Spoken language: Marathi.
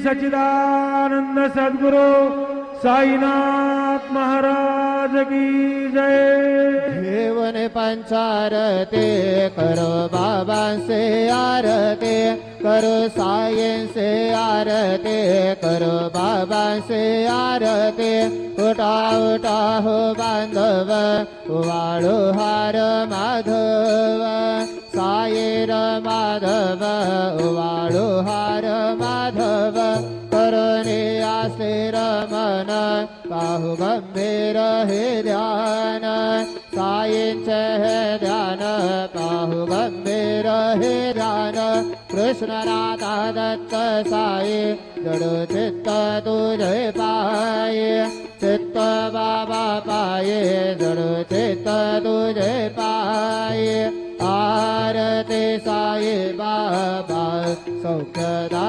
सच्चिदानंद सद्गुरु साईनाथ महाराज की जय। जीवन पंचारते करो बाबा से आरते करो साईं से आरते करो बाबा से आरते उठा उठा हो बांधव वाळो हार माधव साईर माधव वाळो हार माधव करुणे आसे रमन पाहु गंभीर हे ध्यान साईंचे हे ध्यान पाहु गंभीर हे ध्यान कृष्ण राधा दत्त साई जडो चित्त तुझे पाये चित्त बाबा पाये जडो चित्त तुझे पाये आरती साई बाबा सौख्यदा